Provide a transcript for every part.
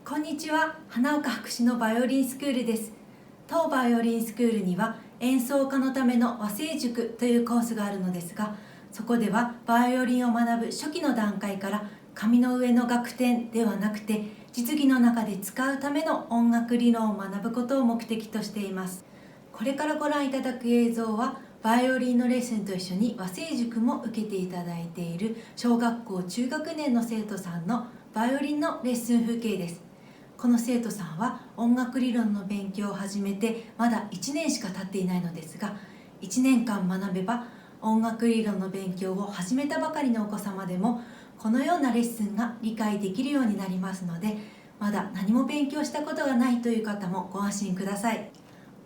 こんにちは、花岡博士のバイオリンスクールです。当バイオリンスクールには演奏家のための和声塾というコースがあるのですが、そこではバイオリンを学ぶ初期の段階から紙の上の楽典ではなくて実技の中で使うための音楽理論を学ぶことを目的としています。これからご覧いただく映像はバイオリンのレッスンと一緒に和声塾も受けていただいている小学校中学年の生徒さんのバイオリンのレッスン風景です。この生徒さんは音楽理論の勉強を始めてまだ1年しか経っていないのですが、1年間学べば音楽理論の勉強を始めたばかりのお子様でもこのようなレッスンが理解できるようになりますので、まだ何も勉強したことがないという方もご安心ください。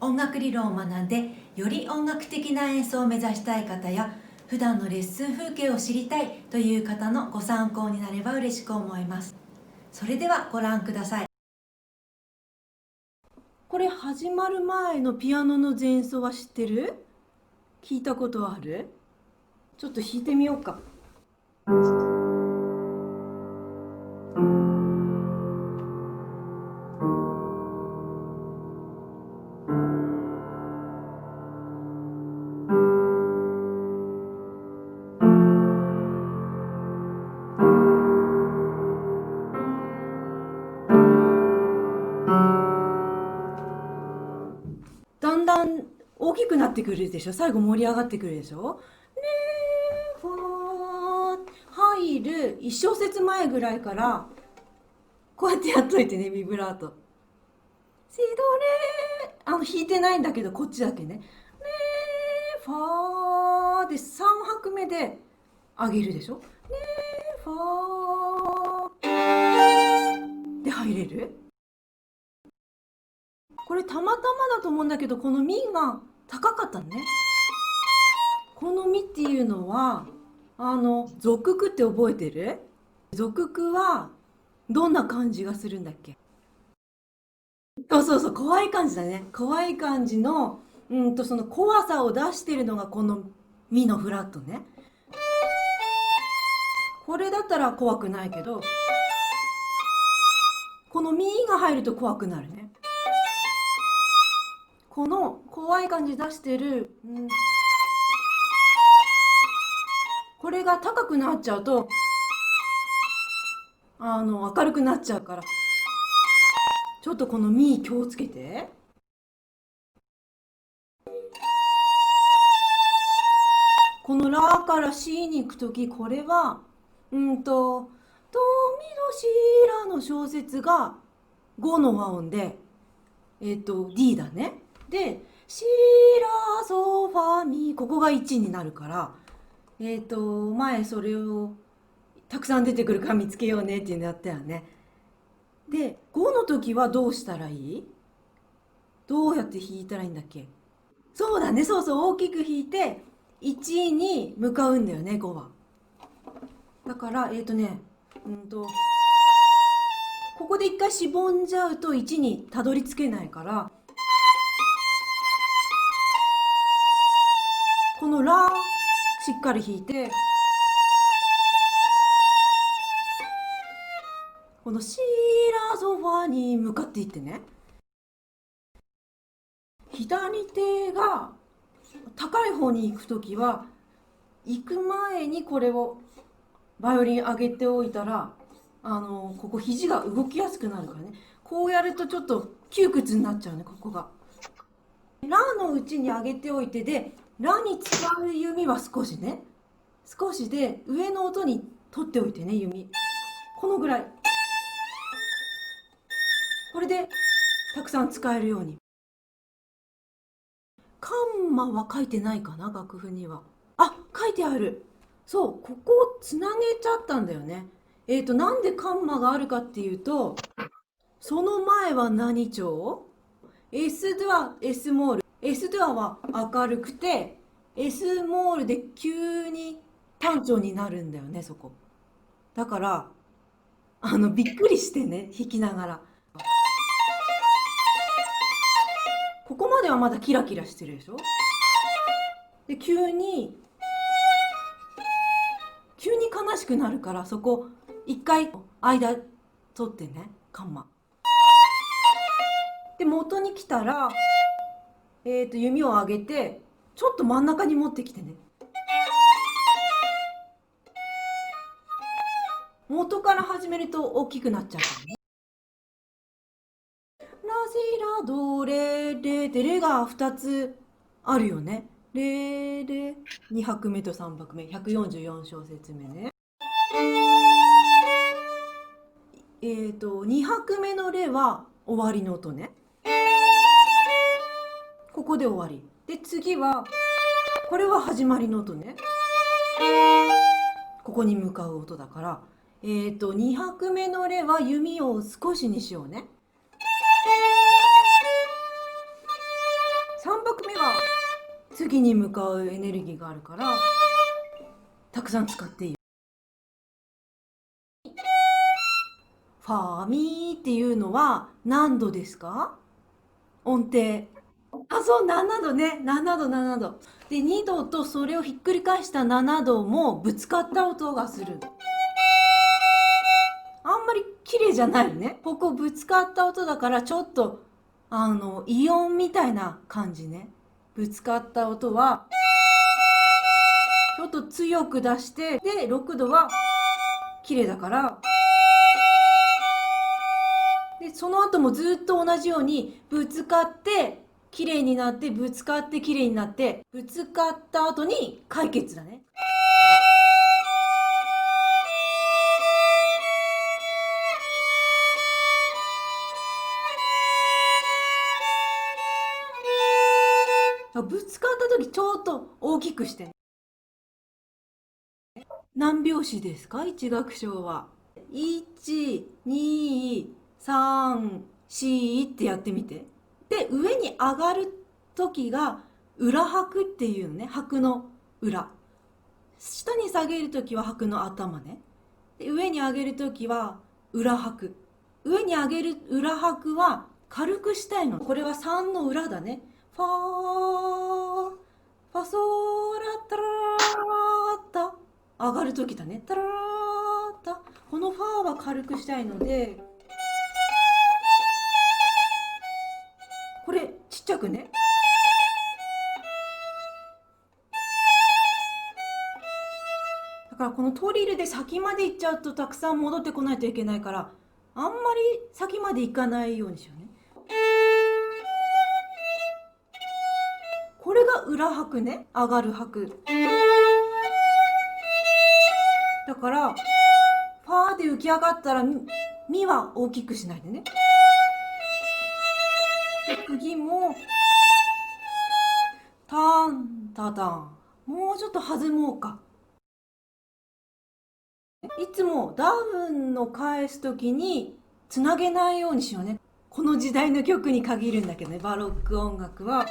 音楽理論を学んでより音楽的な演奏を目指したい方や、普段のレッスン風景を知りたいという方のご参考になれば嬉しく思います。それではご覧ください。これ始まる前のピアノの前奏は知ってる？聞いたことある？ちょっと弾いてみようか。だんだん大きくなってくるでしょ。最後盛り上がってくるでしょ。ねーフォー入る1小節前ぐらいからこうやってやっといてね、ビブラート。シドレー、弾いてないんだけどこっちだけね。レーファーで3拍目で上げるでしょ。レーファーで入れる。これたまたまだと思うんだけど、このミが高かったのね。このミっていうのは属句って覚えてる？属句はどんな感じがするんだっけ？そうそうそう、怖い感じだね。怖い感じのその怖さを出してるのがこのミのフラットね。これだったら怖くないけど、このミが入ると怖くなるね。この怖い感じ出してる、これが高くなっちゃうと明るくなっちゃうから、ちょっとこのミ気をつけて。このラからシに行くとき、これはドミドシラの小節が5の和音でD だね。でシラソファミ、ここが1になるから、前それをたくさん出てくるから見つけようねっていうのやったよね。で5の時はどうしたらいい？どうやって弾いたらいいんだっけ？そうだね、そうそう、大きく弾いて1に向かうんだよね、5は。だからここで一回しぼんじゃうと1にたどり着けないから、このラしっかり弾いて、このシラソファに向かっていってね。左手が高い方に行くときは、行く前にこれをバイオリン上げておいたら、ここ肘が動きやすくなるからね。こうやるとちょっと窮屈になっちゃうね、ここが。ラのうちに上げておいて、でラに使う弓は少しね、少しで上の音に取っておいてね、弓このぐらい。これでたくさん使えるように。カンマは書いてないかな、楽譜には。あ、書いてある。そう、ここをつなげちゃったんだよね。なんでカンマがあるかっていうと、その前は何調？ S ドア、S モール。S ドアは明るくて、S モールで急に単調になるんだよね、そこ。だから、びっくりしてね、弾きながら。ここまではまだキラキラしてるでしょ？で、急に悲しくなるから、そこ、一回間取ってね、カンマ。で元に来たら、弓を上げてちょっと真ん中に持ってきてね。元から始めると大きくなっちゃうからね。ラシラドレレでレが2つあるよね。レレ2拍目と3拍目、144小節目ね。2拍目のレは終わりの音ね。ここで終わり。で次はこれは始まりの音ね。ここに向かう音だから、2拍目のレは弓を少しにしようね。3拍目は次に向かうエネルギーがあるからたくさん使っていいよ。ファミっていうのは何度ですか？音程。あ、そう、7度ね。7度、7度。で、2度とそれをひっくり返した7度もぶつかった音がする。あんまり綺麗じゃないね。ここぶつかった音だからちょっと、イオンみたいな感じね。ぶつかった音は、ちょっと強く出して、で、6度は綺麗だから、で、その後もずっと同じようにぶつかって綺麗になって、ぶつかって綺麗になって、ぶつかった後に解決だね。ぶつかった時ちょっと大きくして。何拍子ですか？一楽章は。1、2、3、4ってやってみて。で、上に上がる時が裏拍っていうのね。拍の裏。下に下げる時は拍の頭ね。で、上に上げる時は裏拍。上に上げる裏拍は軽くしたいの。これは3の裏だね。ファー、ファソーラタラータ。上がる時だね。タラータ。このファーは軽くしたいので、これちっちゃくね。だからこのトリルで先まで行っちゃうとたくさん戻ってこないといけないから、あんまり先まで行かないようにしようね。これが裏拍ね。上がる拍。だから、ファーで浮き上がったら、ミは大きくしないでね。で、次も、タン、タタン。もうちょっと弾もうか。いつもダウンの返すときにつなげないようにしようね。この時代の曲に限るんだけどね、バロック音楽は。ち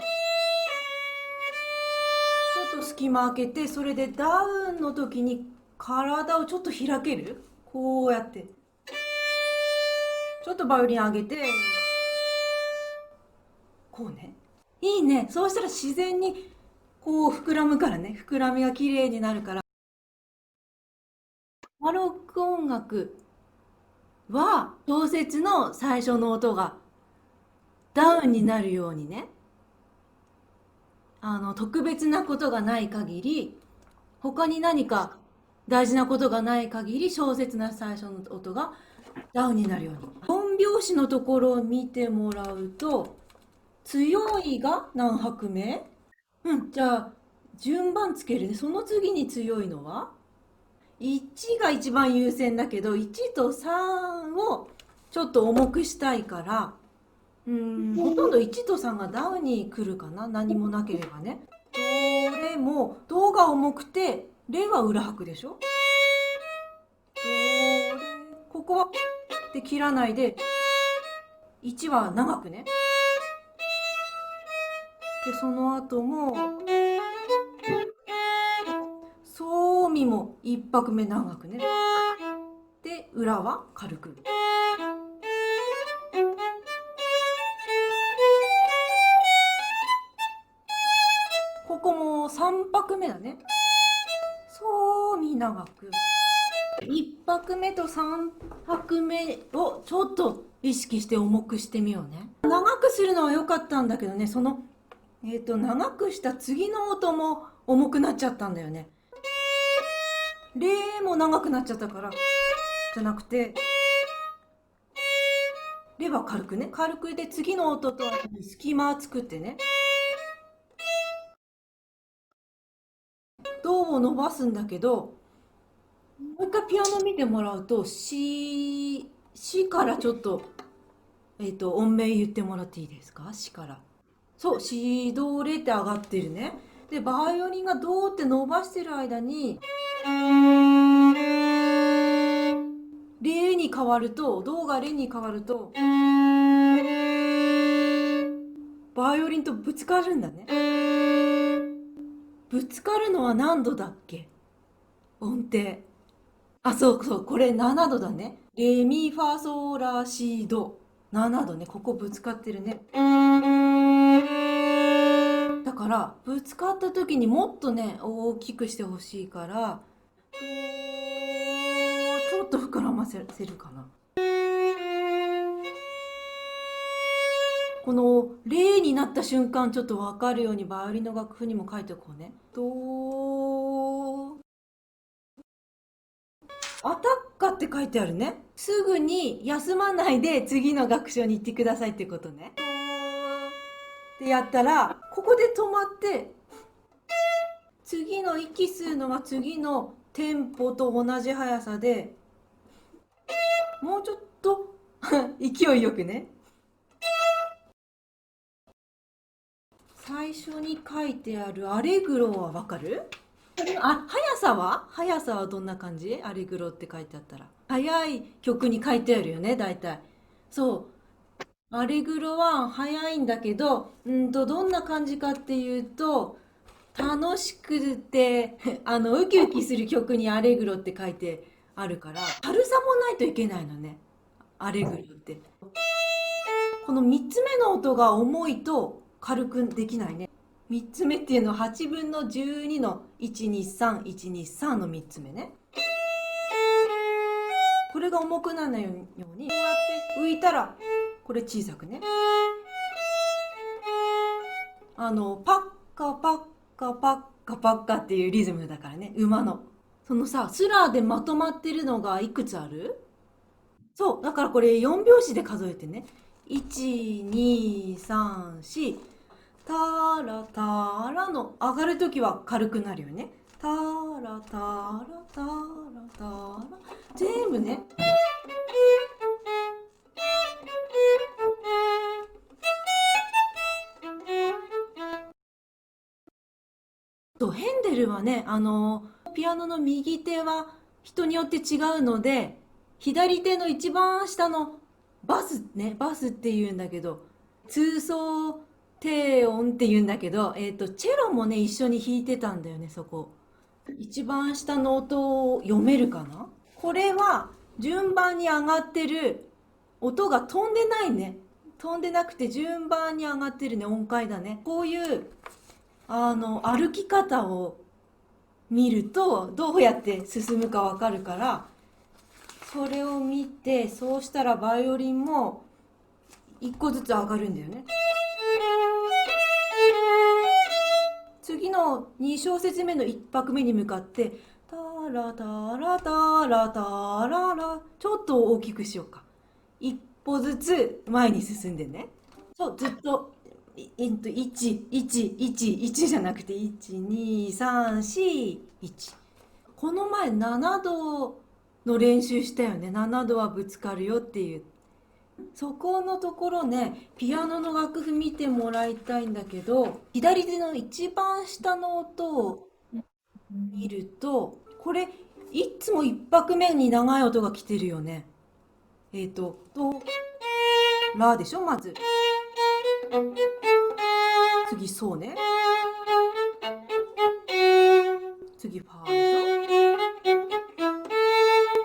ょっと隙間開けて、それでダウンの時に体をちょっと開ける。こうやって。ちょっとバイオリン上げて、こうね。いいね。そうしたら自然にこう膨らむからね。膨らみが綺麗になるから。バロック音楽は小節の最初の音がダウンになるようにね、特別なことがない限り、他に何か大事なことがない限り、小節の最初の音がダウンになるように。4拍子のところを見てもらうと、強いが何拍目？じゃあ順番つけるね。その次に強いのは1が一番優先だけど、1と3をちょっと重くしたいから、ほとんど1と3がダウンに来るかな。何もなければね。どれも、ドが重くて、レは裏拍でしょ。ドレ、ここはで切らないで、1は長くね。で、その後も、ソミも1拍目長くね。で、裏は軽く。ここも3拍目だね。ソミ長く。1拍目と3拍目をちょっと意識して重くしてみようね。長くするのは良かったんだけどね、長くした次の音も重くなっちゃったんだよね。レも長くなっちゃったから、じゃなくて、レは軽くね、軽くで次の音と隙間作ってね。ドを伸ばすんだけど、もう一回ピアノ見てもらうと、C からちょっと、音名言ってもらっていいですか？ C から。そう、シドレって上がってるね。で、バイオリンがドーって伸ばしてる間に、レに変わると、ドがレに変わると、バイオリンとぶつかるんだね。ぶつかるのは何度だっけ？音程。あ、そうそう、これ7度だね。レミファソラシド。7度ね、ここぶつかってるね。だからぶつかった時にもっとね大きくしてほしいから、ちょっと膨らませるかな。このレになった瞬間ちょっと分かるようにバイオリンの楽譜にも書いておこうね。アタッカって書いてあるね。すぐに休まないで次の楽章に行ってくださいってことね。でやったらここで止まって、次の息吸うのは次のテンポと同じ速さで、もうちょっと勢いよくね。最初に書いてあるアレグロはわかる？速さはどんな感じ？アレグロって書いてあったら。速い曲に書いてあるよね、大体。そう。アレグロは速いんだけど、どんな感じかっていうと、楽しくてウキウキする曲にアレグロって書いてあるから、軽さもないといけないのね、アレグロって。この3つ目の音が重いと軽くできないね。3つ目っていうのは8分の12の123123の3つ目ね。これが重くならないようにこうやって浮いたらこれ小さくね。パッカパッカパッカパッカっていうリズムだからね、馬の。そのさ、スラーでまとまってるのがいくつある？そう、だからこれ4拍子で数えてね。1、2、3、4。タラタラの上がるときは軽くなるよね。タラタラタラタラ。全部ね。ヘンデルはね、ピアノの右手は人によって違うので、左手の一番下のバスね、バスって言うんだけど、通奏低音って言うんだけど、チェロもね、一緒に弾いてたんだよね、そこ。一番下の音を読めるかな？これは順番に上がってる音が飛んでないね。飛んでなくて順番に上がってるね、音階だね。こういう歩き方を見るとどうやって進むかわかるから、それを見て、そうしたらバイオリンも一個ずつ上がるんだよね。次の2小節目の1拍目に向かってタラタラタラタララ、ちょっと大きくしようか。一歩ずつ前に進んでね。そう、ずっと111じゃなくて12341。この前7度の練習したよね。7度はぶつかるよっていう。そこのところね、ピアノの楽譜見てもらいたいんだけど、左手の一番下の音を見ると、これいつも1拍目に長い音が来てるよね。ドラでしょ、まず。次ソね。次ファで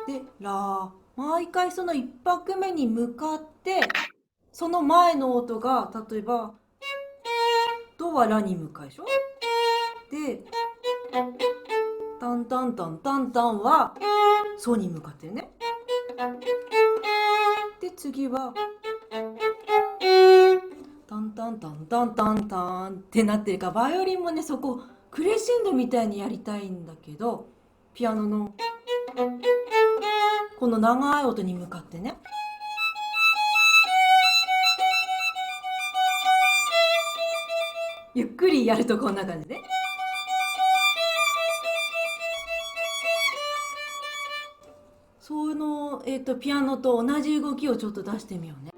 しょ。でラ。毎回その1拍目に向かってその前の音が、例えばドはラに向かうでしょ。でタンタンタンタンタンはソに向かってね。で次はタンタンタンタンタンタンってなってるから、バイオリンもねそこクレッシェンドみたいにやりたいんだけど、ピアノのこの長い音に向かってね。ゆっくりやるとこんな感じで、その、ピアノと同じ動きをちょっと出してみようね。